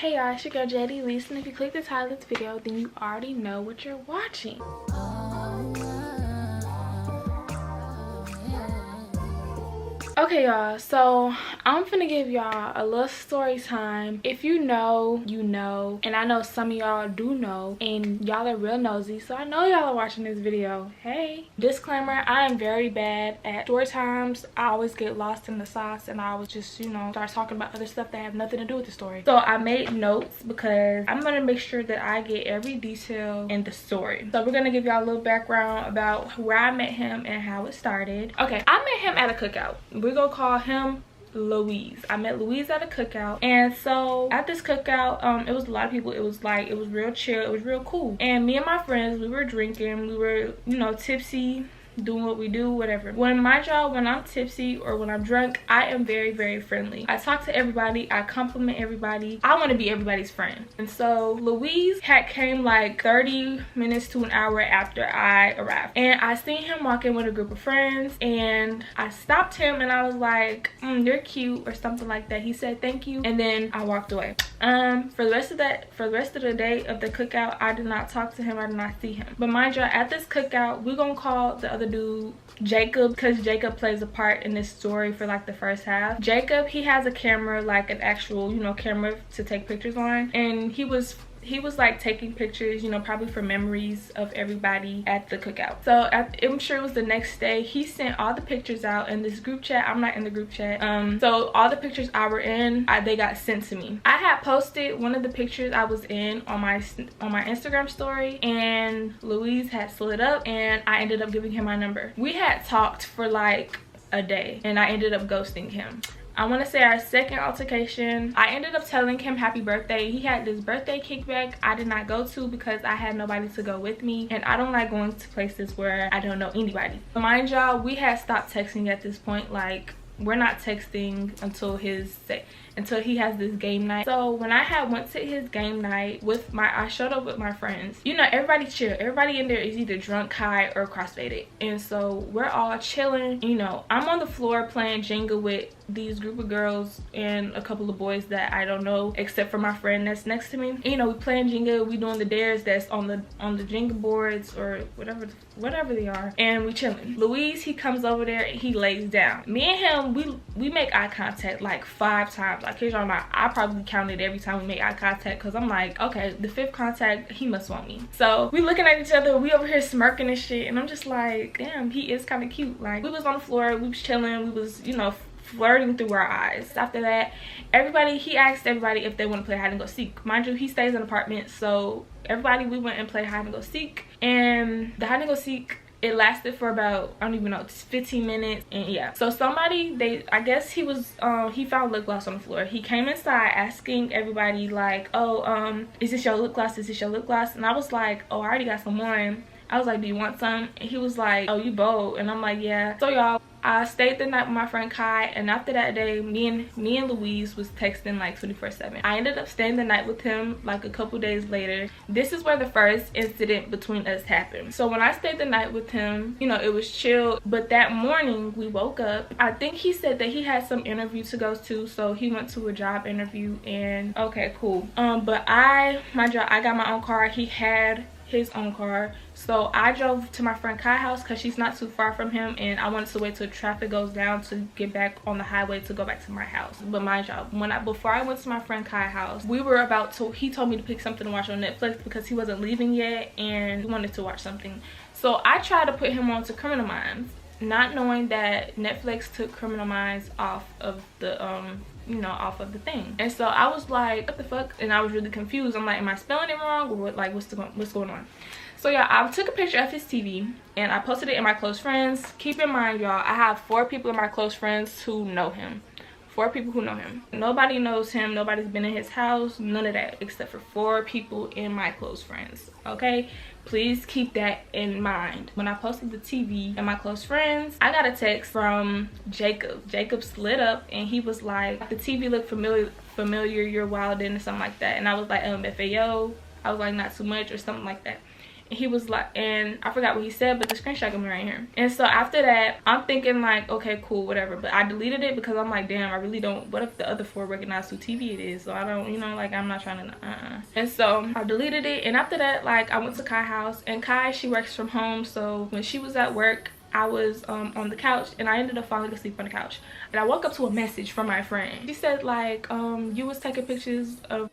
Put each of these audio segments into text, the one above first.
Hey y'all, it's your girl JD Lease, and if you click the title of this video, then you already know what you're watching. Okay y'all, so I'm finna give y'all a little story time. If you know, you know, and I know some of y'all do know, and y'all are real nosy, so I know y'all are watching this video. Hey, disclaimer, I am very bad at story times. I always get lost in the sauce, and I always just, you know, start talking about other stuff that have nothing to do with the story. So I made notes because I'm gonna make sure that I get every detail in the story. So we're gonna give y'all a little background about where I met him and how it started. Okay, I met him at a cookout. We're gonna call him Louise. I met Louise at a cookout, and so at this cookout, it was a lot of people. It was real chill, it was real cool, and me and my friends, we were drinking, we were, you know, tipsy, doing what we do, whatever. When I'm tipsy or when I'm drunk, I am very, very friendly. I talk to everybody, I compliment everybody, I want to be everybody's friend. And so Louise had came like 30 minutes to an hour after I arrived, and I seen him walking with a group of friends, and I stopped him and I was like, you're cute, or something like that. He said thank you, and then I walked away. For the rest of the day of the cookout, I did not talk to him, I did not see him. But mind you, at this cookout, we're gonna call the other dude Jacob, because Jacob plays a part in this story for like the first half. Jacob, he has a camera, like an actual, you know, camera to take pictures on, and he was like taking pictures, you know, probably for memories of everybody at the cookout. So I'm sure it was the next day, he sent all the pictures out in this group chat. I'm not in the group chat. So all the pictures I were in, they got sent to me. I had posted one of the pictures I was in on my Instagram story, and Louise had slid up, and I ended up giving him my number. We had talked for like a day, and I ended up ghosting him. I want to say our second altercation, I ended up telling him happy birthday. He had this birthday kickback I did not go to because I had nobody to go with me, and I don't like going to places where I don't know anybody. But mind y'all, we had stopped texting at this point. Like, we're not texting until he has this game night. So when I went to his game night I showed up with my friends. You know, everybody chill. Everybody in there is either drunk, high, or crossfaded. And so we're all chilling. You know, I'm on the floor playing Jenga with these group of girls and a couple of boys that I don't know, except for my friend that's next to me. And, you know, we playing Jenga, we doing the dares that's on the Jenga boards or whatever they are, and we chilling. Louise, he comes over there and he lays down. Me and him, we make eye contact like 5 times. I kid y'all not, I probably counted every time we make eye contact, because I'm like, okay, the 5th contact, he must want me. So we looking at each other, we over here smirking and shit, and I'm just like, damn, he is kind of cute. Like, we was on the floor, we was chilling, we was, you know, flirting through our eyes. After that, he asked everybody if they want to play hide and go seek. Mind you, he stays in an apartment, so everybody, we went and played hide and go seek, and the hide and go seek, it lasted for about, I don't even know, 15 minutes. And yeah, so somebody, I guess he was, he found lip gloss on the floor. He came inside asking everybody like, oh, is this your lip gloss, is this your lip gloss? And I was like, oh, I already got some on. I was like, do you want some? And he was like, oh, you bold. And I'm like, yeah. So y'all, I stayed the night with my friend Kai, and after that day, me and Louise was texting like 24/7. I ended up staying the night with him like a couple days later. This is where the first incident between us happened. So when I stayed the night with him, you know, it was chill, but that morning we woke up. I think he said that he had some interview to go to, so he went to a job interview, and okay, cool. But I got my own car. He had his own car, so I drove to my friend Kai's house because she's not too far from him, and I wanted to wait till traffic goes down to get back on the highway to go back to my house. But mind y'all, before I went to my friend Kai's house, he told me to pick something to watch on Netflix because he wasn't leaving yet and he wanted to watch something. So I tried to put him on to Criminal Minds, not knowing that Netflix took Criminal Minds off of the you know, off of the thing. And so I was like, what the fuck? And I was really confused. I'm like, am I spelling it wrong, or what? Like, what's going on? So yeah, I took a picture of his TV and I posted it in my close friends. Keep in mind, y'all, I have 4 people in my close friends who know him. 4 people who know him. Nobody knows him, nobody's been in his house, none of that, except for 4 people in my close friends. Okay, please keep that in mind. When I posted the TV and my close friends, I got a text from Jacob. Jacob slid up and he was like, the TV looked familiar, you're wildin', or something like that. And I was like, FAO. I was like, not too much, or something like that. He was like, and I forgot what he said, but the screenshot got me right here. And so after that, I'm thinking like, okay, cool, whatever. But I deleted it because I'm like, damn, I really don't, what if the other 4 recognize who TV it is? So I don't, you know, like, I'm not trying to, And so I deleted it. And after that, like, I went to Kai's house, and Kai, she works from home. So when she was at work, I was on the couch, and I ended up falling asleep on the couch. And I woke up to a message from my friend. She said like, you was taking pictures of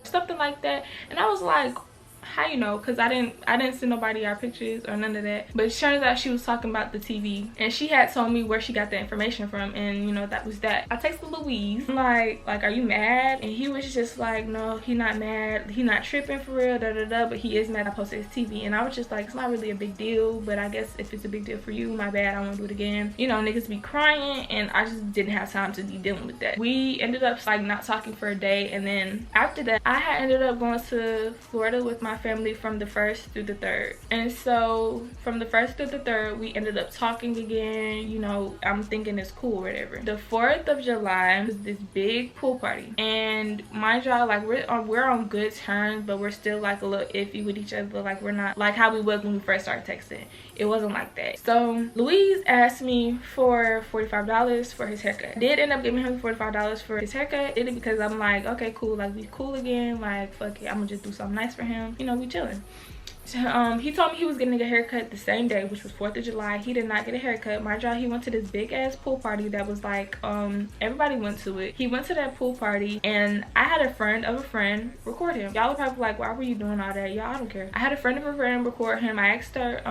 something like that. And I was like, how you know? Because I didn't send nobody our pictures or none of that. But it turns out she was talking about the TV, and she had told me where she got the information from, and you know, that was that. I texted Louise like are you mad? And he was just like, no, he not mad, he not tripping for real, da da da, but he is mad I posted his TV. And I was just like, it's not really a big deal, but I guess if it's a big deal for you, my bad, I won't do it again. You know, niggas be crying, and I just didn't have time to be dealing with that. We ended up like not talking for a day, and then after that, I had ended up going to Florida with my family from the 1st through the 3rd. And so from the 1st through the 3rd, we ended up talking again. You know, I'm thinking it's cool or whatever. The 4th of July was this big pool party, and mind y'all, like, we're on good terms, but we're still like a little iffy with each other. Like, we're not like how we was when we first started texting. It wasn't like that. So Louise asked me for $45 for his haircut. I did end up giving him $45 for his haircut. Did it because I'm like, okay, cool, like, we cool again, like, fuck it, I'm gonna just do something nice for him, you know, we chilling. He told me he was getting a haircut the same day, which was 4th of July. He did not get a haircut. My job, he went to this big ass pool party that was like, everybody went to it. He went to that pool party, and I had a friend of a friend record him. Y'all are probably like, why were you doing all that? Y'all, I don't care. I had a friend of a friend record him. I asked her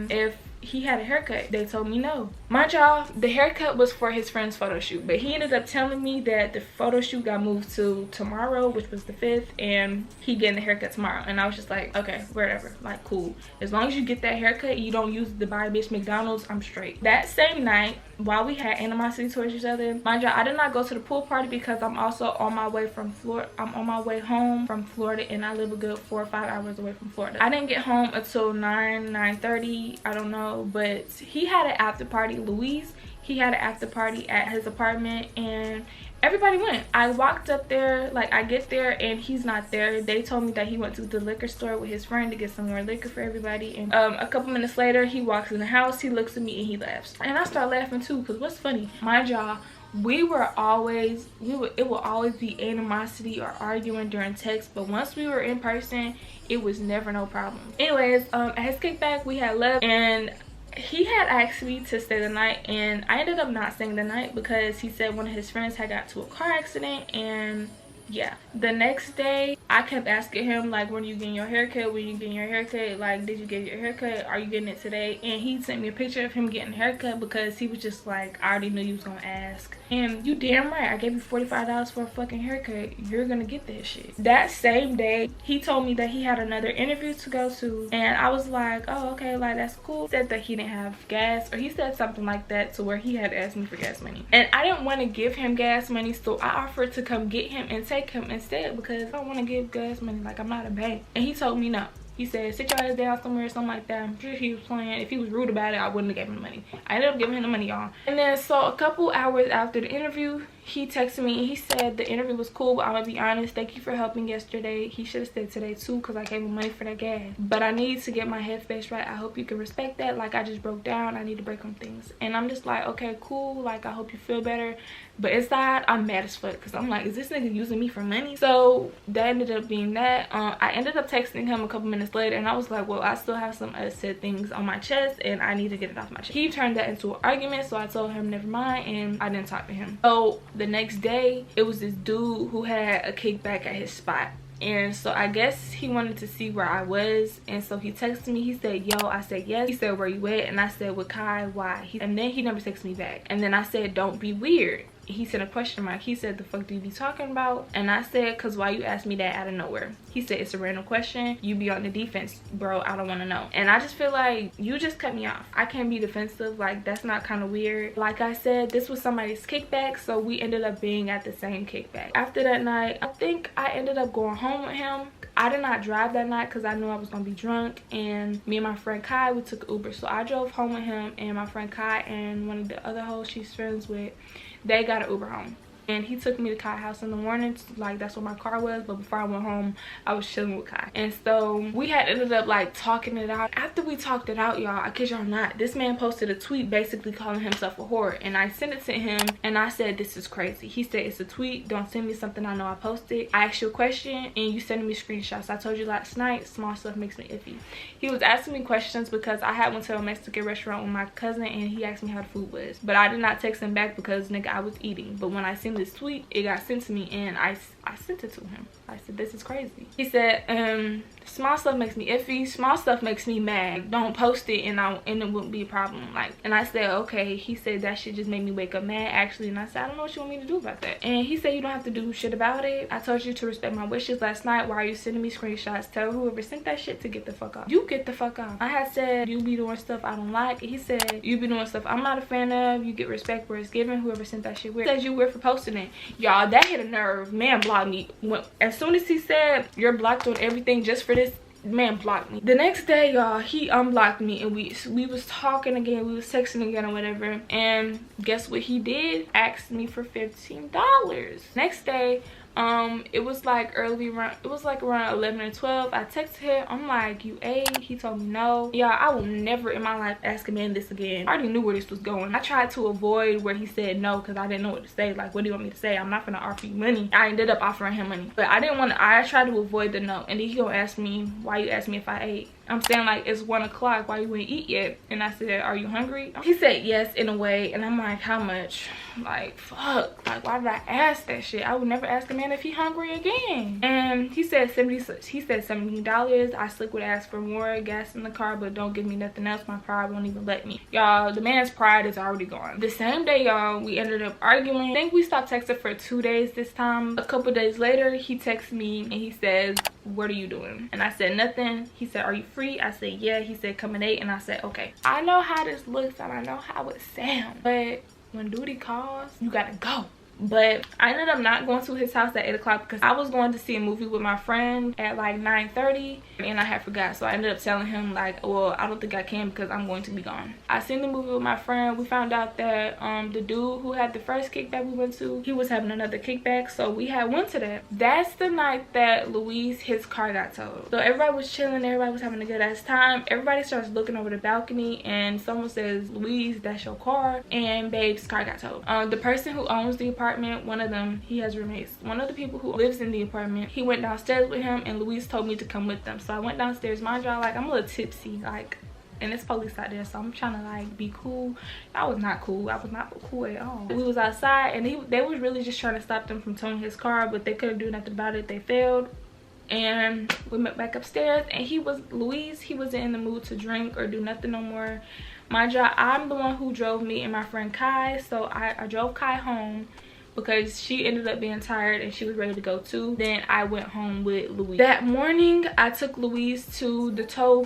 if he had a haircut. They told me no. Mind y'all, the haircut was for his friend's photo shoot, but he ended up telling me that the photo shoot got moved to tomorrow, which was the 5th, and he getting the haircut tomorrow. And I was just like, okay, whatever, like, cool, as long as you get that haircut, you don't use the buy bitch McDonald's, I'm straight. That same night, while we had animosity towards each other, mind y'all, I did not go to the pool party because I'm also on my way from Florida. I'm on my way home from Florida, and I live a good 4 or 5 hours away from Florida. I didn't get home until 9:30, I don't know. But he had an after party. Louise, he had an after party at his apartment, and everybody went. I walked up there, like, I get there and he's not there. They told me that he went to the liquor store with his friend to get some more liquor for everybody. And a couple minutes later, he walks in the house, he looks at me, and he laughs. And I start laughing too, because what's funny, mind y'all, it will always be animosity or arguing during text, but once we were in person, it was never no problem. Anyways, at his kickback, we had left, and he had asked me to stay the night, and I ended up not staying the night because he said one of his friends had got to a car accident. And yeah, the next day I kept asking him, like, when are you getting your haircut, when you getting your haircut, like, did you get your haircut, are you getting it today? And he sent me a picture of him getting a haircut because he was just like, I already knew you was gonna ask, and you damn right, I gave you $45 for a fucking haircut, you're gonna get that shit. That same day, he told me that he had another interview to go to, and I was like, oh, okay, like, that's cool. He said that he didn't have gas, or he said something like that, to where he had asked me for gas money, and I didn't want to give him gas money, so I offered to come get him and take him instead, because I don't want to give gas money, like, I'm not a bank. And he told me no. He said, sit your ass down somewhere or something like that. I'm sure he was playing. If he was rude about it, I wouldn't have given him the money. I ended up giving him the money, y'all. And then, so a couple hours after the interview, he texted me and he said the interview was cool, but I'm gonna be honest, thank you for helping yesterday. He should have said today too, because I gave him money for that gas, but I need to get my headspace right. I hope you can respect that. Like, I just broke down, I need to break on things. And I'm just like, okay, cool, like, I hope you feel better. But inside, I'm mad as fuck, because I'm like, is this nigga using me for money? So that ended up being that. I ended up texting him a couple minutes later, and I was like, well, I still have some unsaid things on my chest, and I need to get it off my chest. He turned that into an argument, so I told him never mind, and I didn't talk to him. So the next day, it was this dude who had a kickback at his spot. And so I guess he wanted to see where I was, and so he texted me. He said, yo. I said yes. He said, where you at? And I said, with Kai. Why? And then he never texted me back. And then I said, don't be weird. He said a question mark. He said, the fuck do you be talking about? And I said, cause why you ask me that out of nowhere? He said, it's a random question, you be on the defense, bro. I don't want to know. And I just feel like you just cut me off. I can't be defensive. Like, that's not kind of weird. Like I said, this was somebody's kickback, so we ended up being at the same kickback. After that night, I think I ended up going home with him. I did not drive that night because I knew I was gonna be drunk, and me and my friend Kai, we took Uber. So I drove home with him, and my friend Kai and one of the other hoes she's friends with, they got an Uber home. and he took me to Kai's house in the morning. Like, that's where my car was, but before I went home, I was chilling with Kai. And so we had ended up like talking it out. After we talked it out, y'all, I kid y'all not, this man posted a tweet basically calling himself a whore, and I sent it to him and I said, this is crazy. He said, it's a tweet, don't send me something I know I posted. I asked you a question and you sending me screenshots. I told you last night, small stuff makes me iffy. He was asking me questions because I had went to a Mexican restaurant with my cousin and he asked me how the food was, but I did not text him back because nigga, I was eating. But when I sent this tweet, it got sent to me and I sent it to him. I said, this is crazy. He said, small stuff makes me iffy, small stuff makes me mad, don't post it and it wouldn't be a problem. Like, and I said, okay. He said, that shit just made me wake up mad actually. And I said, I don't know what you want me to do about that. And he said, you don't have to do shit about it. I told you to respect my wishes last night. Why are you sending me screenshots? Tell whoever sent that shit to get the fuck off. You get the fuck off. I had said, you be doing stuff I don't like. He said, you be doing stuff I'm not a fan of. You get respect where it's given. Whoever sent that shit weird. He said you weird for posting it. Y'all, that hit a nerve. Man blocked me. As soon as he said, you're blocked on everything just for this, man blocked me. The next day, y'all, he unblocked me and we was talking again, we was texting again or whatever, and guess what he did? Asked me for $15. Next day, it was like around 11 or 12. I texted him, I'm like, you ate? He told me no. Yeah, I will never in my life ask a man this again. I already knew where this was going. I tried to avoid where he said no because I didn't know what to say. Like, what do you want me to say? I'm not gonna offer you money. I ended up offering him money, but I tried to avoid the no. And then he gonna ask me, why you ask me if I ate? I'm saying, like, it's 1 o'clock, why you ain't eat yet? And I said, are you hungry? He said yes, in a way. And I'm like, how much? Like, fuck, like, why did I ask that shit? I would never ask a man if he hungry again. And he said $17. I slick would ask for more gas in the car, but don't give me nothing else. My pride won't even let me. Y'all, the man's pride is already gone. The same day, y'all, we ended up arguing. I think we stopped texting for 2 days this time. A couple days later, he texts me and he says, what are you doing? And I said, nothing. He said, are you free? I said, yeah. He said, come at 8. And I said, okay. I know how this looks and I know how it sounds, but when duty calls, you gotta go. But I ended up not going to his house at 8 o'clock because I was going to see a movie with my friend at like 9:30 and I had forgot. So I ended up telling him, like, well, I don't think I can because I'm going to be gone. I seen the movie with my friend. We found out that the dude who had the first kickback we went to, he was having another kickback, so we had went to that. That's the night that Luis, his car got towed. So everybody was chilling, everybody was having a good ass time. Everybody starts looking over the balcony and someone says, Luis, that's your car, and babe's car got towed. The person who owns the apartment, one of them, he has roommates, one of the people who lives in the apartment, he went downstairs with him and Luis told me to come with them. So I went downstairs. Mind y'all, like, I'm a little tipsy, like, and it's police out there, so I'm trying to like be cool. I was not cool. I was not cool at all. We was outside and they was really just trying to stop them from towing his car, but they couldn't do nothing about it. They failed. And we went back upstairs and Luis, he wasn't in the mood to drink or do nothing no more. Mind y'all, I'm the one who drove me and my friend Kai, so I drove Kai home because she ended up being tired and she was ready to go too. Then I went home with Luis. That morning I took Luis to the tow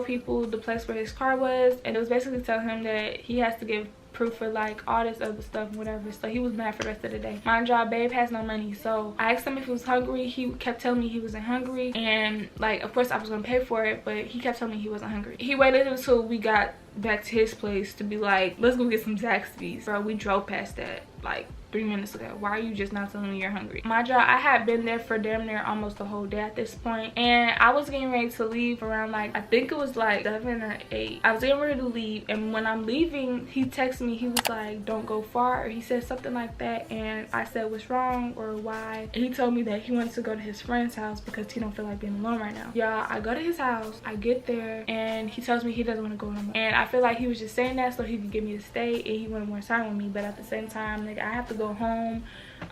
people, the place where his car was, and it was basically telling him that he has to give proof for like all this other stuff and whatever. So he was mad for the rest of the day. Mind y'all, babe has no money, so I asked him if he was hungry. He kept telling me he wasn't hungry, and like, of course I was gonna pay for it, but he kept telling me he wasn't hungry. He waited until we got back to his place to be like, let's go get some Zaxby's. Bro, we drove past that like 3 minutes ago. Why are you just not telling me you're hungry? My job, I had been there for damn near almost the whole day at this point, and I was getting ready to leave around like, I think it was like 7 or 8. I was getting ready to leave, and when I'm leaving, he texted me. He was like, don't go far, or he said something like that, and I said, what's wrong or why? And he told me that he wants to go to his friend's house because he don't feel like being alone right now. Y'all, I go to his house, I get there, and he tells me he doesn't want to go no more. And I feel like he was just saying that so he could get me to stay and he wanted more time with me, but at the same time, like, I have to go home.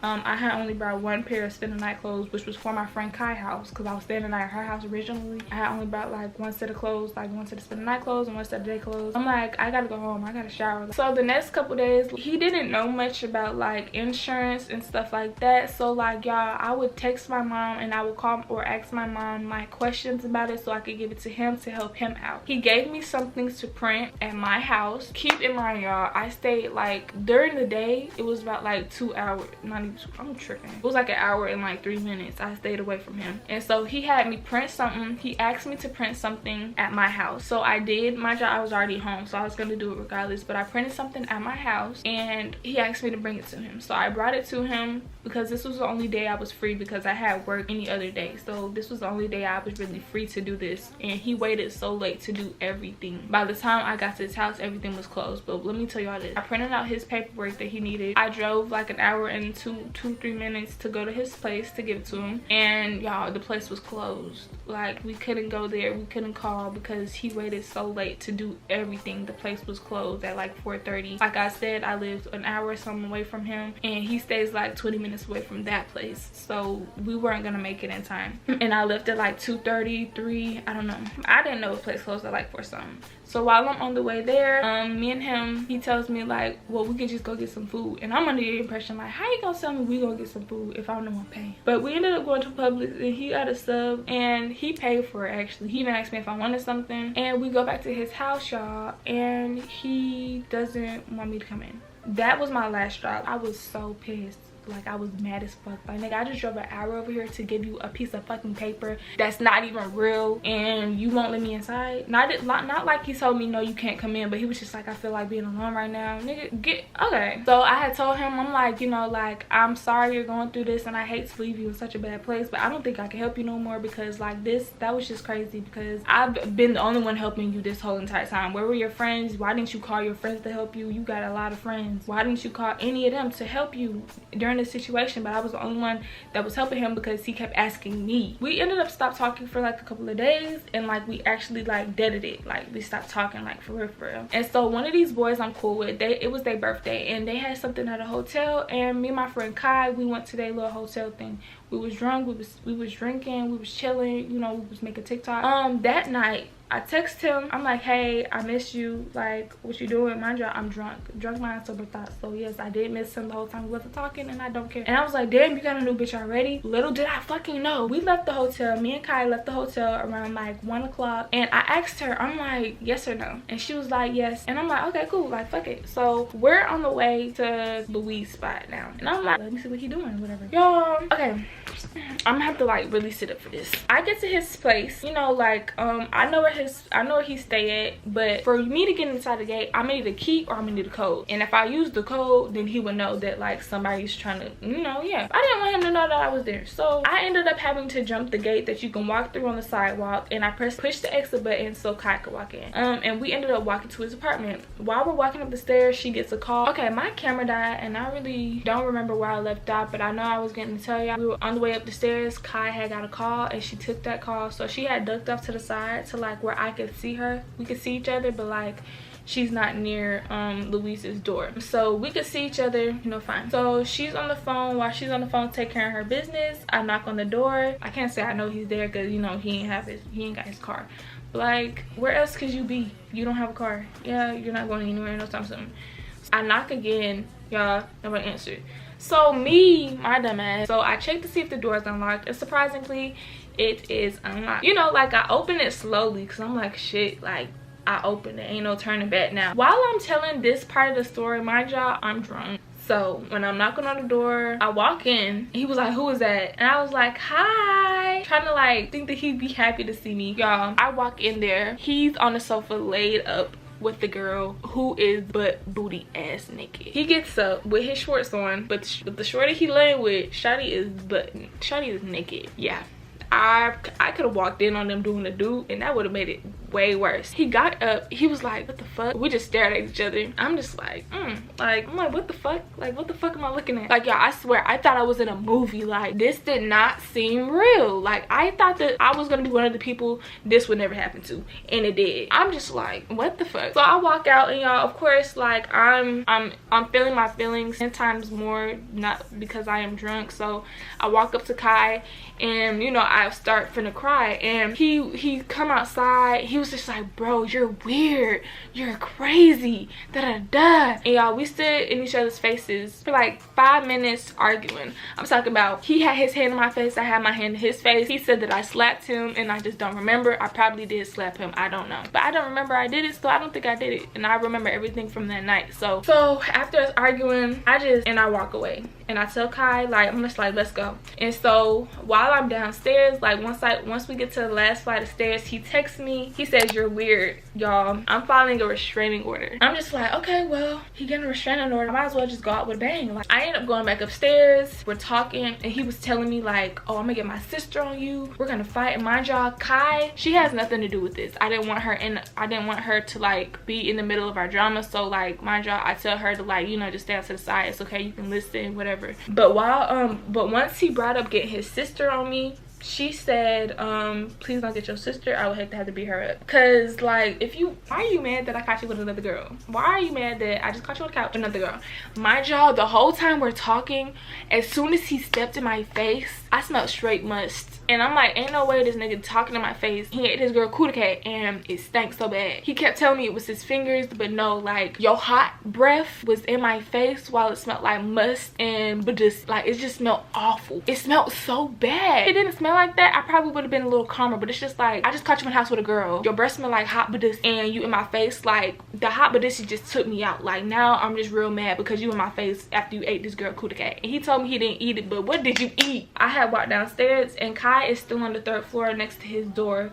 I had only brought 1 pair of spend the night clothes, which was for my friend Kai's house, because I was staying the night at her house originally. I had only brought like 1 set of clothes, like 1 set of spend the night clothes and 1 set of day clothes. I'm like, I gotta go home, I gotta shower. So the next couple days, he didn't know much about like insurance and stuff like that. So like, y'all, I would text my mom and I would call or ask my mom like questions about it so I could give it to him to help him out. He gave me some things to print at my house. Keep in mind, y'all, I stayed like, during the day it was about like 2 hours, not I'm tripping. It was like an hour and like 3 minutes I stayed away from him. And so he had me print something. He asked me to print something at my house. So I did. My job, I was already home, so I was gonna do it regardless, but I printed something at my house and he asked me to bring it to him. So I brought it to him because this was the only day I was free, because I had work any other day. So this was the only day I was really free to do this, and he waited so late to do everything. By the time I got to his house, everything was closed. But let me tell y'all this, I printed out his paperwork that he needed. I drove like an hour and 3 minutes to go to his place to give it to him, and y'all, the place was closed. Like, we couldn't go there, we couldn't call, because he waited so late to do everything. The place was closed at like 4:30. Like I said, I lived an hour or something away from him, and he stays like 20 minutes away from that place, so we weren't gonna make it in time. And I left at like 2:30, 3, I don't know. I didn't know the place closed at like 4 something. So while I'm on the way there, me and him, he tells me like, well, we can just go get some food. And I'm under the impression like, how you gonna tell me we gonna get some food if I don't want to pay? But we ended up going to Publix, and he got a sub, and he paid for it actually. He even asked me if I wanted something. And we go back to his house, y'all, and he doesn't want me to come in. That was my last drop. I was so pissed. Like, I was mad as fuck. Like, nigga, I just drove an hour over here to give you a piece of fucking paper that's not even real, and you won't let me inside. Not like he told me no, you can't come in, but he was just like, I feel like being alone right now. Nigga, get okay. So I had told him, I'm like, you know, like, I'm sorry you're going through this, and I hate to leave you in such a bad place, but I don't think I can help you no more, because like that was just crazy, because I've been the only one helping you this whole entire time. Where were your friends? Why didn't you call your friends to help you? You got a lot of friends. Why didn't you call any of them to help you during this situation? But I was the only one that was helping him, because he kept asking me. We ended up stopped talking for like a couple of days, and like we actually like deaded it. Like, we stopped talking, like, for real. And so one of these boys I'm cool with, it was their birthday, and they had something at a hotel, and me and my friend Kai, we went to their little hotel thing. We was drunk, we was drinking, we was chilling, you know, we was making TikTok. That night I text him, I'm like, hey, I miss you, like, what you doing? Mind you, I'm drunk mind, sober thoughts. So yes, I did miss him the whole time we wasn't talking, and I don't care. And I was like, damn, you got a new bitch already? Little did I fucking know. We left the hotel, me and Kai left the hotel around like 1 o'clock, and I asked her, I'm like, yes or no? And she was like, yes. And I'm like, okay, cool, like, fuck it. So we're on the way to Louis' spot now, and I'm like, let me see what he doing, whatever. Y'all, okay, I'm gonna have to like really sit up for this. I get to his place, you know, like, I know where he stay at, but for me to get inside the gate, I'm gonna need a key or I'm gonna need a code. And if I use the code, then he would know that like somebody's trying to, you know, yeah. I didn't want him to know that I was there, so I ended up having to jump the gate that you can walk through on the sidewalk, and I push the exit button so Kai could walk in. And we ended up walking to his apartment. While we're walking up the stairs, she gets a call. Okay, my camera died, and I really don't remember where I left off, but I know I was getting to tell y'all, we were on the way up the stairs. Kai had got a call, and she took that call, so she had ducked off to the side to like where I could see her. We could see each other, but like she's not near Luis's door, so we could see each other, you know, fine. So she's on the phone. While she's on the phone taking care of her business, I knock on the door. I can't say I know he's there, because you know he ain't got his car. But like, where else could you be? You don't have a car. Yeah, you're not going anywhere no time soon. I knock again, y'all, nobody answered. So me, my dumb ass, so I checked to see if the door is unlocked, and surprisingly it is unlocked. You know, like, I open it slowly, because I'm like, shit, like, I opened it, ain't no turning back now. While I'm telling this part of the story, mind y'all, I'm drunk. So when I'm knocking on the door, I walk in, he was like, who is that? And I was like, hi, trying to like think that he'd be happy to see me. Y'all, I walk in there, he's on the sofa laid up with the girl who is butt booty ass naked. He gets up with his shorts on, but the shorty he laying with, shawty is naked. Yeah, I could have walked in on them doing the do, and that would have made it way worse. He got up, he was like, what the fuck? We just stared at each other. I'm just like, I'm like, what the fuck? Like, what the fuck am I looking at? Like, y'all, I swear, I thought I was in a movie. Like, this did not seem real. Like, I thought that I was gonna be one of the people this would never happen to, and it did. I'm just like, what the fuck? So I walk out, and y'all, of course, like, I'm feeling my feelings 10 times more, not because I am drunk. So I walk up to Kai, and you know, I start finna cry, and he come outside. He was just like, bro, you're weird, you're crazy, da-da-da. And y'all, we stood in each other's faces for like 5 minutes arguing. I'm talking about, he had his hand in my face, I had my hand in his face. He said that I slapped him, and I just don't remember. I probably did slap him, I don't know, but I don't remember I did it, so I don't think I did it. And I remember everything from that night. So after us arguing, I walk away, and I tell Kai, like, I'm just like, let's go. And so while I'm downstairs, like once we get to the last flight of stairs, he texts me. He says, you're weird. Y'all, I'm filing a restraining order. I'm just like, okay, well, he getting a restraining order, I might as well just go out with a bang. Like, I end up going back upstairs, we're talking, and he was telling me like, oh, I'm gonna get my sister on you, we're gonna fight. And mind y'all, Kai, she has nothing to do with this. I didn't want her to like be in the middle of our drama. So like, mind y'all, I tell her to like, you know, just stand to the side, it's okay, you can listen, whatever. But once he brought up getting his sister on me, she said, please don't get your sister, I would hate to have to beat her up. Because like, why are you mad that I caught you with another girl? Why are you mad that I just caught you on the couch with another girl? Mind y'all, the whole time we're talking, as soon as he stepped in my face, I smelled straight must. And I'm like, ain't no way this nigga talking in my face. He ate this girl cootie cat, and it stank so bad. He kept telling me it was his fingers, but no, like, your hot breath was in my face while it smelled like must, but just like, it just smelled awful. It smelled so bad. It didn't smell like that, I probably would have been a little calmer, but it's just like, I just caught you in the house with a girl, your breath smell like hot badis, and you in my face. Like, the hot badis just took me out. Like, now I'm just real mad because you in my face after you ate this girl cootie cat. And he told me he didn't eat it, but what did you eat? I had walked downstairs, and Kai is still on the 3rd floor next to his door,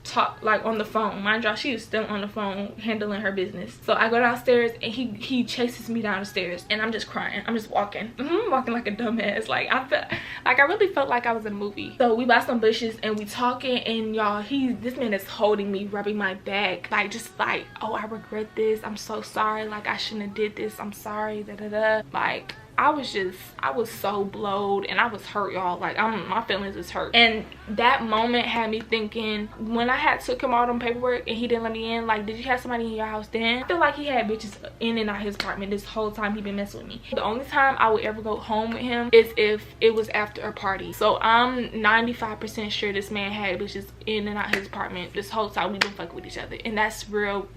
talk like on the phone. Mind y'all, she is still on the phone handling her business. So I go downstairs, and he chases me down the stairs, and I'm just crying. I'm just walking, walking like a dumbass. Like, I really felt like I was in a movie. So we buy some bushes, and we talking, and y'all, this man is holding me, rubbing my back, like, just like, oh, I regret this, I'm so sorry, like, I shouldn't have did this, I'm sorry, da da da. Like, I was so blowed, and I was hurt, y'all. Like, my feelings is hurt. And that moment had me thinking, when I had took him out on paperwork and he didn't let me in, like, did you have somebody in your house then? I feel like he had bitches in and out his apartment this whole time he been messing with me. The only time I would ever go home with him is if it was after a party. So I'm 95% sure this man had bitches in and out his apartment this whole time we been fucking with each other, and that's real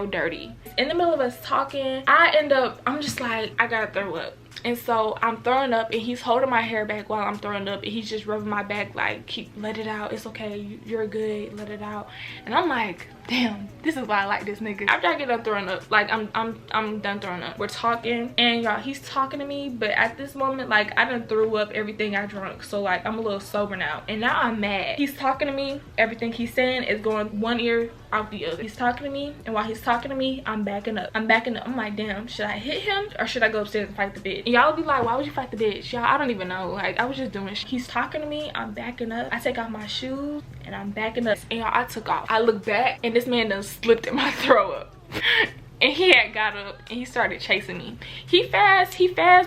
dirty. In the middle of us talking, I'm just like, I gotta throw up. And so I'm throwing up, and he's holding my hair back while I'm throwing up, and he's just rubbing my back like, let it out, it's okay, you're good, let it out. And I'm like, damn, this is why I like this nigga. After I get done throwing up, like, I'm done throwing up, we're talking, and y'all, he's talking to me, but at this moment, like, I done threw up everything I drunk, so like, I'm a little sober now, and now I'm mad. He's talking to me, everything he's saying is going one ear out the other. He's talking to me, and while he's talking to me, I'm backing up. I'm like, damn, should I hit him, or should I go upstairs and fight the bitch? And y'all be like, why would you fight the bitch? Y'all, I don't even know. Like, I was just doing shit. He's talking to me, I'm backing up. I take off my shoes, and I'm backing up, and y'all, I took off. I look back, and this man done slipped in my throw up. And he had got up, and he started chasing me. He fast,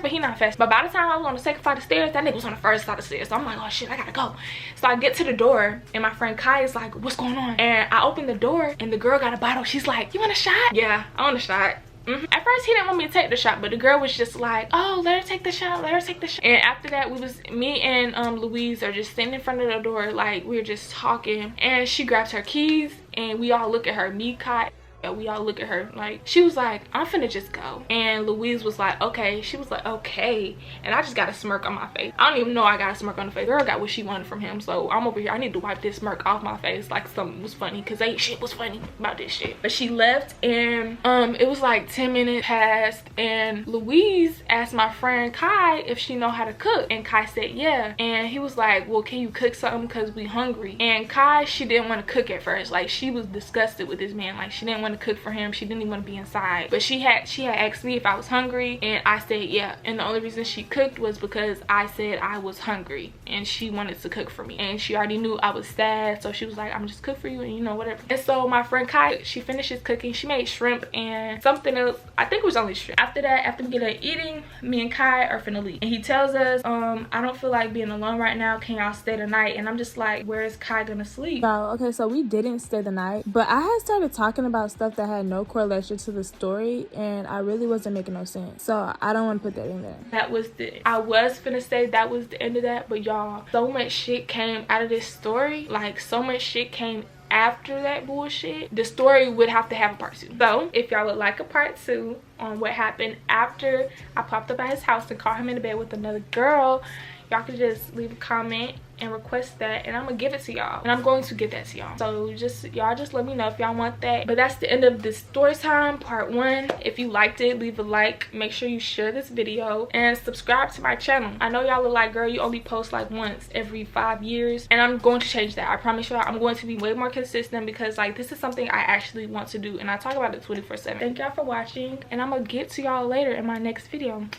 but he not fast. But by the time I was on the 2nd flight of stairs, that nigga was on the 1st flight of stairs. So I'm like, oh shit, I gotta go. So I get to the door, and my friend Kai is like, what's going on? And I open the door, and the girl got a bottle. She's like, you want a shot? Yeah, I want a shot. At first he didn't want me to take the shot, but the girl was just like, oh, let her take the shot, let her take the shot. And after that, me and Louise are just sitting in front of the door, like, we were just talking, and she grabs her keys, and we all look at her. Me, Kai, we all look at her, like, she was like, I'm finna just go. And Louise was like, okay. She was like, okay. And I just got a smirk on my face. I don't even know I got a smirk on the face. Girl got what she wanted from him, so I'm over here, I need to wipe this smirk off my face like something was funny, because ain't shit was funny about this shit. But she left, and it was like 10 minutes passed, and Louise asked my friend Kai if she know how to cook, and Kai said yeah. And he was like, well, can you cook something, because we hungry? And Kai, she didn't want to cook at first. Like, she was disgusted with this man. Like, she didn't want to cook for him, she didn't even want to be inside. But she had asked me if I was hungry, and I said yeah. And the only reason she cooked was because I said I was hungry, and she wanted to cook for me, and she already knew I was sad, so she was like, I'm just cook for you, and you know, whatever. And so my friend Kai, she finishes cooking. She made shrimp and something else. I think it was only shrimp. After that, after we get done eating, me and Kai are finna leave, and he tells us, I don't feel like being alone right now, can y'all stay the night? And I'm just like, where is Kai gonna sleep? Wow, okay, so we didn't stay the night, but I had started talking about stuff that had no correlation to the story, and I really wasn't making no sense, so I don't want to put that in there. I was finna say that was the end of that, but y'all, so much shit came out of this story. Like, so much shit came after that bullshit, the story would have to have a part 2. So if y'all would like a part 2 on what happened after I popped up at his house and caught him in the bed with another girl, y'all could just leave a comment and request that, and I'm gonna give it to y'all, and I'm going to get that to y'all. So y'all just let me know if y'all want that. But that's the end of this story time part 1. If you liked it, leave a like, make sure you share this video, and subscribe to my channel. I know y'all are like, girl, you only post like once every 5 years, and I'm going to change that. I promise y'all I'm going to be way more consistent, because like this is something I actually want to do, and I talk about it 24/7. Thank y'all for watching, and I'm gonna get to y'all later in my next video.